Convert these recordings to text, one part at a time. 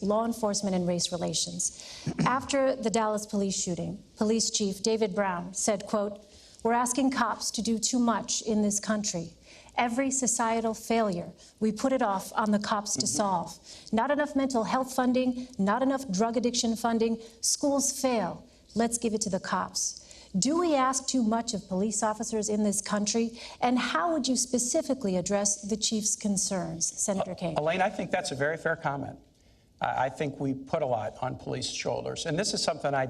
law enforcement and race relations. After the Dallas police shooting, Police Chief David Brown said, quote, "We're asking cops to do too much in this country. Every societal failure, we put it off on the cops to solve. Not enough mental health funding, not enough drug addiction funding. Schools fail. Let's give it to the cops." Do we ask too much of police officers in this country? And how would you specifically address the chief's concerns? Senator Kaine. Elaine, I think that's a very fair comment. I think we put a lot on police shoulders. And this is something I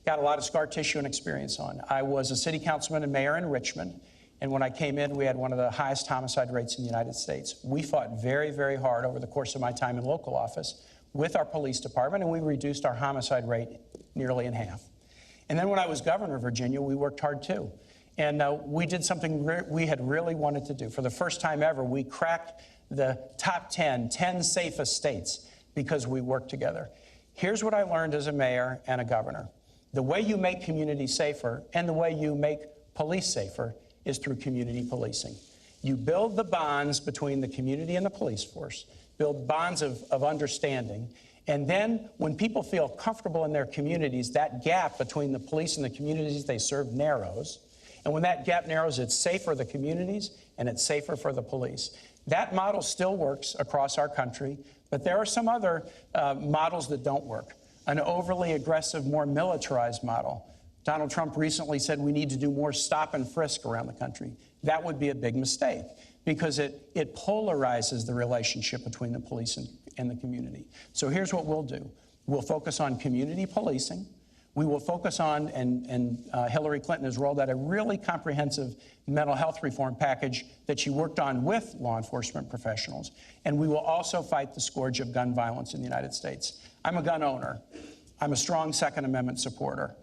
got a lot of scar tissue and experience on. I was a city councilman and mayor in Richmond. And when I came in, we had one of the highest homicide rates in the United States. We fought very, very hard over the course of my time in local office with our police department, and we reduced our homicide rate nearly in half. And then when I was governor of Virginia, we worked hard too. And we did something we had really wanted to do. For the first time ever, we cracked the top 10 safest states because we worked together. Here's what I learned as a mayor and a governor. The way you make communities safer and the way you make police safer is through community policing. You build the bonds between the community and the police force, build bonds of understanding, and then when people feel comfortable in their communities, that gap between the police and the communities they serve narrows. And when that gap narrows, it's safe for the communities and it's safer for the police. That model still works across our country, but there are some other models that don't work. An overly aggressive, more militarized model. Donald Trump recently said we need to do more stop and frisk around the country. That would be a big mistake because it polarizes the relationship between the police and the community. So here's what we'll do. We'll focus on community policing. We will focus on, and Hillary Clinton has rolled out a really comprehensive mental health reform package that she worked on with law enforcement professionals. And we will also fight the scourge of gun violence in the United States. I'm a gun owner. I'm a strong Second Amendment supporter.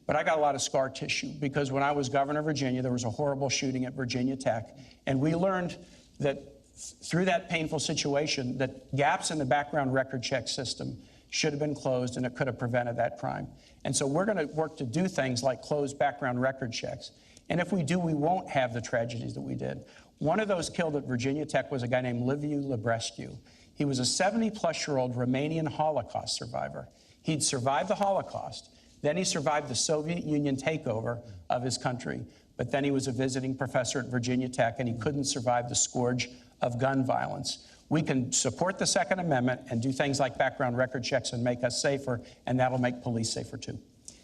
But I got a lot of scar tissue because when I was governor of Virginia, there was a horrible shooting at Virginia Tech. And we learned that through that painful situation, that gaps in the background record check system should have been closed and it could have prevented that crime. And so we're going to work to do things like close background record checks. And if we do, we won't have the tragedies that we did. One of those killed at Virginia Tech was a guy named Liviu Librescu. He was a 70-plus-year-old Romanian Holocaust survivor. He'd survived the Holocaust. Then he survived the Soviet Union takeover of his country. But then he was a visiting professor at Virginia Tech, and he couldn't survive the scourge of gun violence. We can support the Second Amendment and do things like background record checks and make us safer, and that'll make police safer too.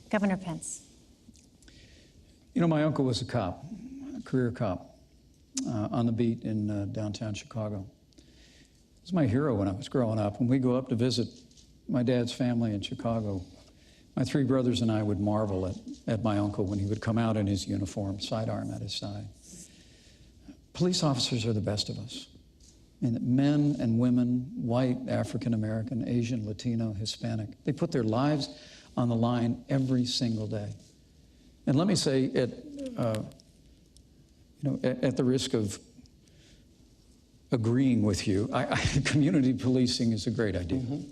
Governor Pence. You know, my uncle was a cop, a career cop, on the beat in downtown Chicago. He was my hero when I was growing up. When we go up to visit my dad's family in Chicago, my three brothers and I would marvel at my uncle when he would come out in his uniform, sidearm at his side. Police officers are the best of us. And men and women, white, African American, Asian, Latino, Hispanic, they put their lives on the line every single day. And let me say, at the risk of agreeing with you, community policing is a great idea. Mm-hmm.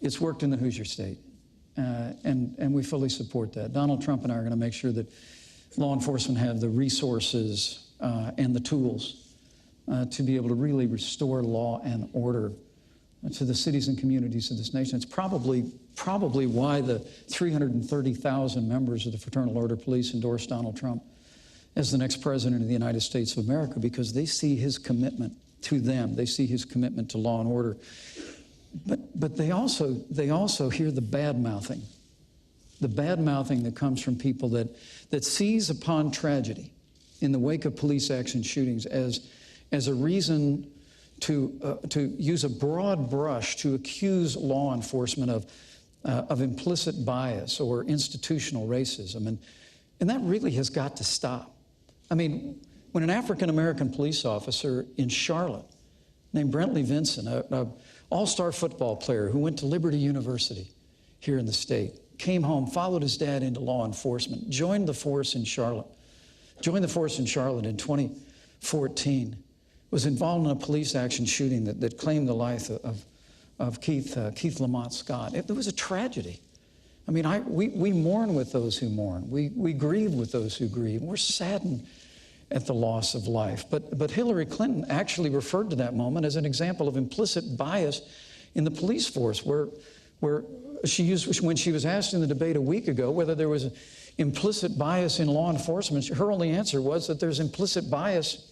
It's worked in the Hoosier State. And we fully support that. Donald Trump and I are going to make sure that law enforcement have the resources and the tools to be able to really restore law and order to the cities and communities of this nation. It's probably why the 330,000 members of the Fraternal Order Police endorsed Donald Trump as the next president of the United States of America, because they see his commitment to them. They see his commitment to law and order. But they also hear the bad-mouthing that comes from people that seize upon tragedy in the wake of police action shootings as a reason to use a broad brush to accuse law enforcement of implicit bias or institutional racism. And that really has got to stop. I mean, when an African-American police officer in Charlotte named Brentley Vinson, an all-star football player who went to Liberty University here in the state, came home, followed his dad into law enforcement, joined the force in Charlotte in 2014, was involved in a police action shooting that claimed the life of Keith Lamont Scott. It was a tragedy. I mean, we mourn with those who mourn. We grieve with those who grieve. We're saddened at the loss of life. But Hillary Clinton actually referred to that moment as an example of implicit bias in the police force, where she used, when she was asked in the debate a week ago whether there was implicit bias in law enforcement, her only answer was that there's implicit bias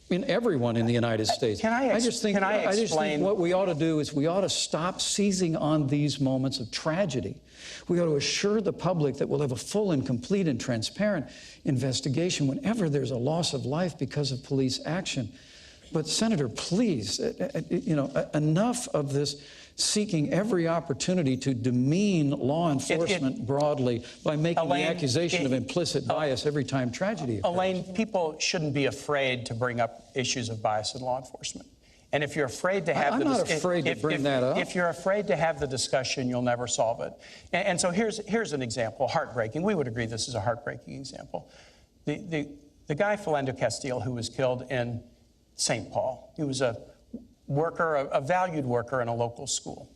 in everyone in the United States. I just think what we ought to do is we ought to stop seizing on these moments of tragedy. We ought to assure the public that we'll have a full and complete and transparent investigation whenever there's a loss of life because of police action. But Senator, please, enough of this seeking every opportunity to demean law enforcement broadly by making Elaine, the accusation of implicit bias every time tragedy occurs. Elaine, people shouldn't be afraid to bring up issues of bias in law enforcement. And if you're afraid to have I'm not afraid to bring that up. If you're afraid to have the discussion, you'll never solve it. And so here's an example, heartbreaking. We would agree this is a heartbreaking example. The guy, Philando Castile, who was killed in St. Paul, he was a worker, a valued worker in a local school.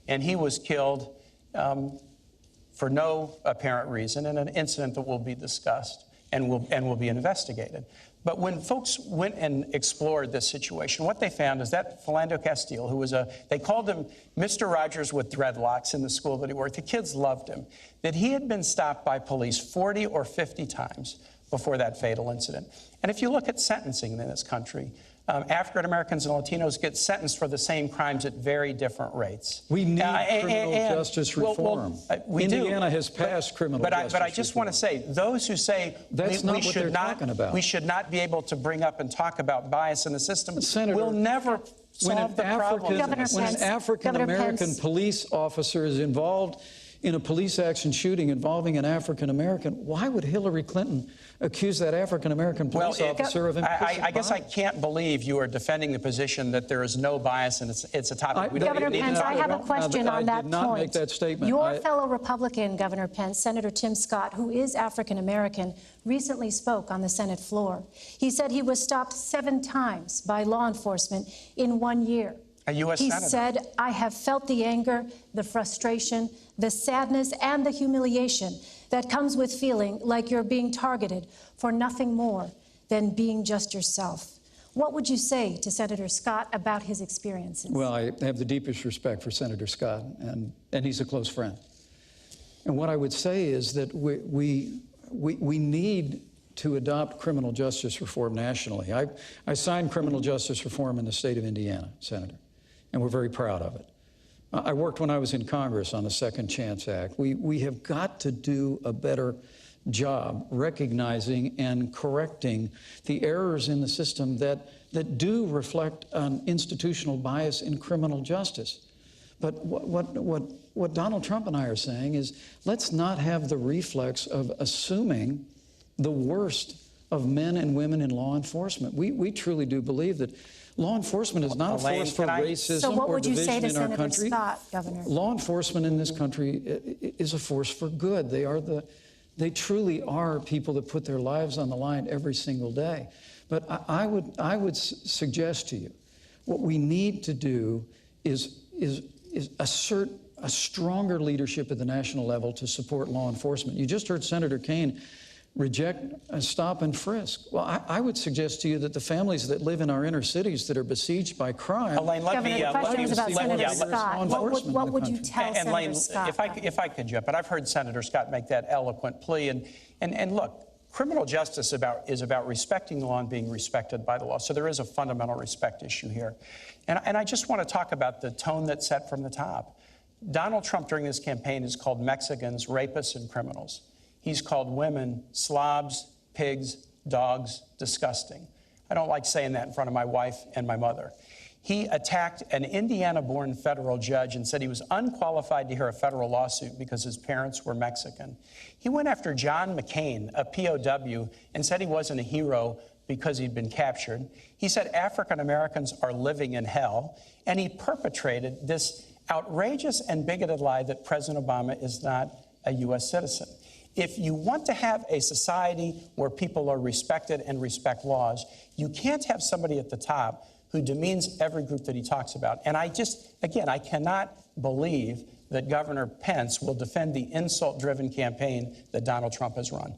And he was killed for no apparent reason in an incident that will be discussed and will be investigated. But when folks went and explored this situation, what they found is that Philando Castile, who was they called him Mr. Rogers with dreadlocks in the school that he worked. The kids loved him. That he had been stopped by police 40 or 50 times before that fatal incident. And if you look at sentencing in this country, African Americans and Latinos get sentenced for the same crimes at very different rates. We need criminal justice reform. Indiana has passed criminal justice But I just want to say, those who say we should not be able to bring up and talk about bias in the system will never solve the problem. When an African American police officer is involved in a police action shooting involving an African American, why would Hillary Clinton accuse that African American police officer of implicit bias? I guess I can't believe you are defending the position that there is no bias and it's a topic we don't Governor need Pence, to I have a question on that point. I did not make that statement. Your fellow Republican, Governor Pence, Senator Tim Scott, who is African American, recently spoke on the Senate floor. He said he was stopped 7 times by law enforcement in 1 year. A U.S. Senator. He said, I have felt the anger, the frustration, the sadness, and the humiliation that comes with feeling like you're being targeted for nothing more than being just yourself. What would you say to Senator Scott about his experiences? Well, I have the deepest respect for Senator Scott, and he's a close friend. And what I would say is that we need to adopt criminal justice reform nationally. I signed criminal justice reform in the state of Indiana, Senator, and we're very proud of it. I worked when I was in Congress on the Second Chance Act. We have got to do a better job recognizing and correcting the errors in the system that do reflect an institutional bias in criminal justice. But what Donald Trump and I are saying is, let's not have the reflex of assuming the worst of men and women in law enforcement. We truly do believe that law enforcement is not a force for racism or division in our country. Scott, Governor? Law enforcement in this country is a force for good. They truly are people that put their lives on the line every single day. But I would suggest to you, what we need to do is assert a stronger leadership at the national level to support law enforcement. You just heard Senator Kaine reject a stop and frisk. Well, I would suggest to you that the families that live in our inner cities that are besieged by crime. Elaine, Governor, the question is about Senator Scott. What would you tell Senator Scott? If I could jump, but I've heard Senator Scott make that eloquent plea. And look, criminal justice is about respecting the law and being respected by the law. So there is a fundamental respect issue here. And I just want to talk about the tone that's set from the top. Donald Trump during this campaign has called Mexicans rapists and criminals. He's called women slobs, pigs, dogs, disgusting. I don't like saying that in front of my wife and my mother. He attacked an Indiana-born federal judge and said he was unqualified to hear a federal lawsuit because his parents were Mexican. He went after John McCain, a POW, and said he wasn't a hero because he'd been captured. He said African Americans are living in hell, and he perpetrated this outrageous and bigoted lie that President Obama is not a U.S. citizen. If you want to have a society where people are respected and respect laws, you can't have somebody at the top who demeans every group that he talks about. And I cannot believe that Governor Pence will defend the insult-driven campaign that Donald Trump has run.